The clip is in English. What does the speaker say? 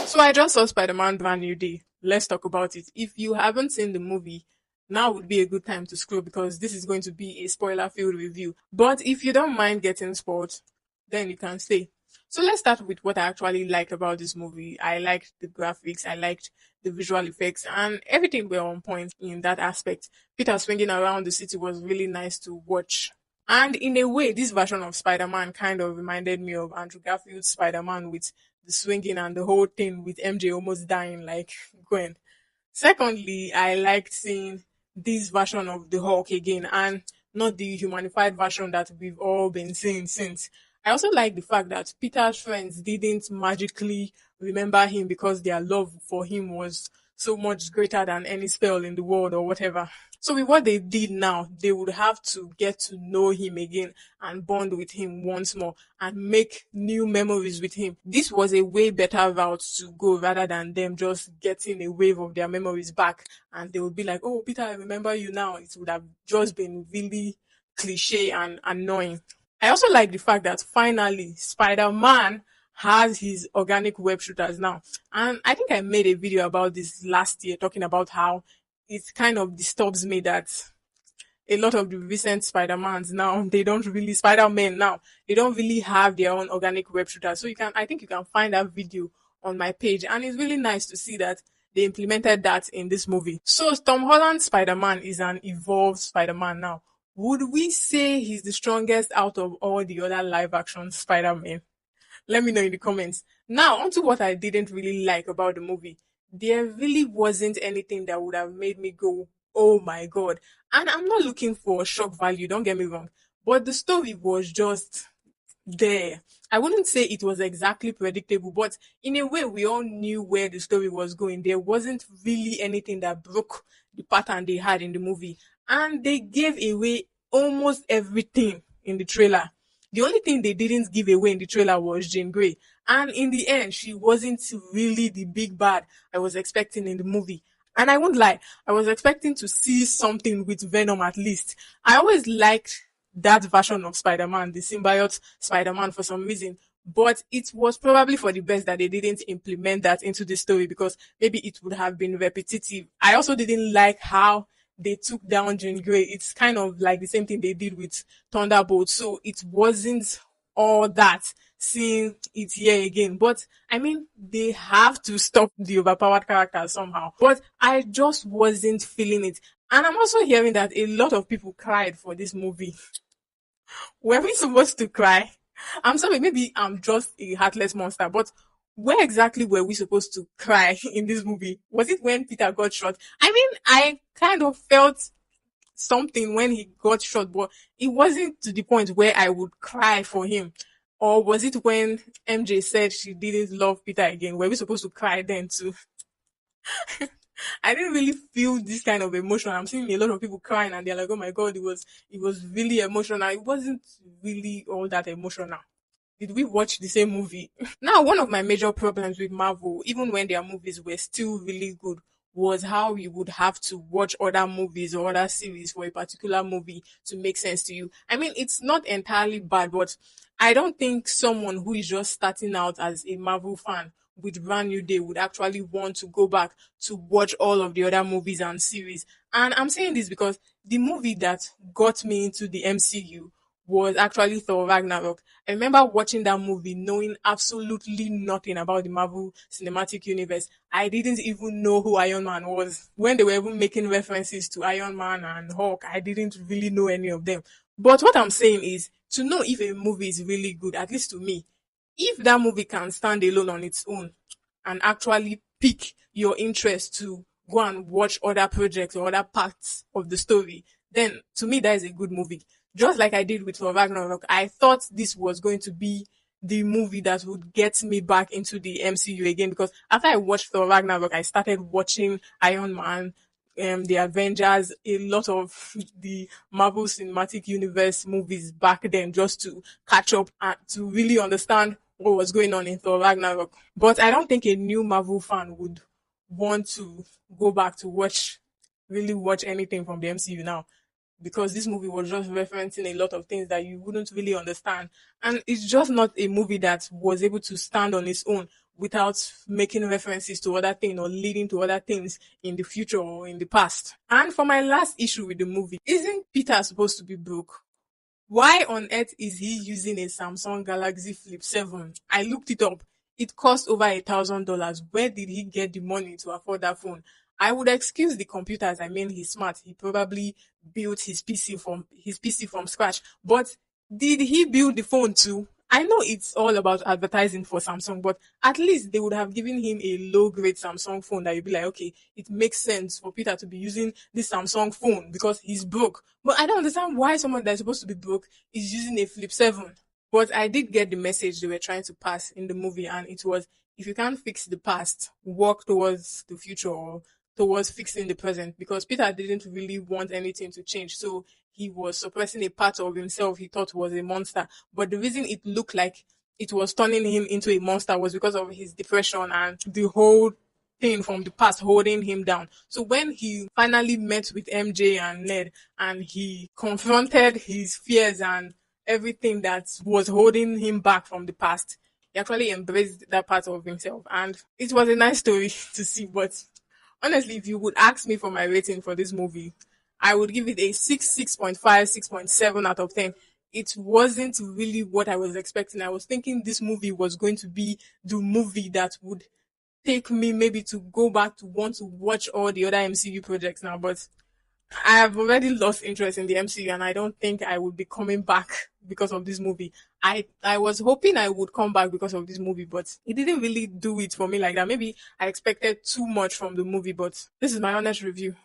So I just saw Spider-Man Brand New Day. Let's talk about it. If you haven't seen the movie, now would be a good time to scroll because this is going to be a spoiler-filled review. But if you don't mind getting spoiled, then you can stay. So let's start with what I actually liked about this movie. I liked the graphics, I liked the visual effects, and everything were on point in that aspect. Peter swinging around the city was really nice to watch. And in a way, this version of Spider-Man kind of reminded me of Andrew Garfield's Spider-Man with the swinging and the whole thing with MJ almost dying like Gwen. Secondly, I liked seeing this version of the Hulk again and not the humanified version that we've all been seeing since. I also like the fact that Peter's friends didn't magically remember him because their love for him was so much greater than any spell in the world or whatever. So with what they did now, they would have to get to know him again and bond with him once more and make new memories with him. This was a way better route to go rather than them just getting a wave of their memories back and they would be like, oh, Peter, I remember you now. It would have just been really cliche and annoying. I also like the fact that finally Spider-Man has his organic web shooters now. And I think I made a video about this last year talking about how it kind of disturbs me that a lot of the recent Spider-Mans now, they don't really, Spider-Men now, they don't really have their own organic web shooter. So I think you can find that video on my page. And it's really nice to see that they implemented that in this movie. So Tom Holland's Spider-Man is an evolved Spider-Man now. Would we say he's the strongest out of all the other live action Spider-Men? Let me know in the comments. Now, onto what I didn't really like about the movie. There really wasn't anything that would have made me go, oh my god. And I'm not looking for shock value, don't get me wrong. But the story was just there. I wouldn't say it was exactly predictable, but in a way, we all knew where the story was going. There wasn't really anything that broke the pattern they had in the movie. And they gave away almost everything in the trailer. The only thing they didn't give away in the trailer was Jean Grey. And in the end, she wasn't really the big bad I was expecting in the movie. And I won't lie, I was expecting to see something with Venom at least. I always liked that version of Spider-Man, the symbiote Spider-Man for some reason. But it was probably for the best that they didn't implement that into the story because maybe it would have been repetitive. I also didn't like how they took down Jean Grey. It's kind of like the same thing they did with Thunderbolt. So it wasn't all that seeing it here again. But I mean, they have to stop the overpowered characters somehow. But I just wasn't feeling it. And I'm also hearing that a lot of people cried for this movie. Were we supposed to cry? I'm sorry, maybe I'm just a heartless monster, but where exactly were we supposed to cry in this movie? Was it when Peter got shot? I mean, I kind of felt something when he got shot, but it wasn't to the point where I would cry for him. Or was it when MJ said she didn't love Peter again? Were we supposed to cry then too? I didn't really feel this kind of emotion. I'm seeing a lot of people crying and they're like, oh my god, it was really emotional. It wasn't really all that emotional. Did we watch the same movie? Now, one of my major problems with Marvel, even when their movies were still really good, was how you would have to watch other movies or other series for a particular movie to make sense to you. I mean, it's not entirely bad, but I don't think someone who is just starting out as a Marvel fan with Brand New Day would actually want to go back to watch all of the other movies and series. And I'm saying this because the movie that got me into the MCU was actually Thor Ragnarok. I remember watching that movie knowing absolutely nothing about the Marvel Cinematic Universe. I didn't even know who Iron Man was. When they were even making references to Iron Man and Hulk, I didn't really know any of them. But what I'm saying is, to know if a movie is really good, at least to me, if that movie can stand alone on its own and actually pique your interest to go and watch other projects or other parts of the story, then to me that is a good movie. Just like I did with Thor Ragnarok, I thought this was going to be the movie that would get me back into the MCU again because after I watched Thor Ragnarok, I started watching Iron Man, the Avengers, a lot of the Marvel Cinematic Universe movies back then just to catch up and to really understand what was going on in Thor Ragnarok. But I don't think a new Marvel fan would want to go back to really watch anything from the MCU now. because this movie was just referencing a lot of things that you wouldn't really understand. And it's just not a movie that was able to stand on its own without making references to other things or leading to other things in the future or in the past. And for my last issue with the movie, isn't Peter supposed to be broke? Why on earth is he using a Samsung Galaxy Flip 7? I looked it up. It cost over $1,000. Where did he get the money to afford that phone? I would excuse the computers. I mean, he's smart. He probably built his PC from scratch. But did he build the phone too? I know it's all about advertising for Samsung, but at least they would have given him a low grade Samsung phone that you'd be like, okay, it makes sense for Peter to be using this Samsung phone because he's broke. But I don't understand why someone that's supposed to be broke is using a Flip 7. But I did get the message they were trying to pass in the movie, and it was, if you can't fix the past, walk towards the future or towards fixing the present, because Peter didn't really want anything to change. So he was suppressing a part of himself he thought was a monster. But the reason it looked like it was turning him into a monster was because of his depression and the whole thing from the past holding him down. So when he finally met with MJ and Ned and he confronted his fears and everything that was holding him back from the past, he actually embraced that part of himself. And it was a nice story to see. But honestly, if you would ask me for my rating for this movie, I would give it a 6, 6.5, 6.7 out of 10. It wasn't really what I was expecting. I was thinking this movie was going to be the movie that would take me maybe to go back to want to watch all the other MCU projects now, but I have already lost interest in the MCU and I don't think I would be coming back because of this movie. I was hoping I would come back because of this movie, but it didn't really do it for me like that. Maybe I expected too much from the movie, but this is my honest review.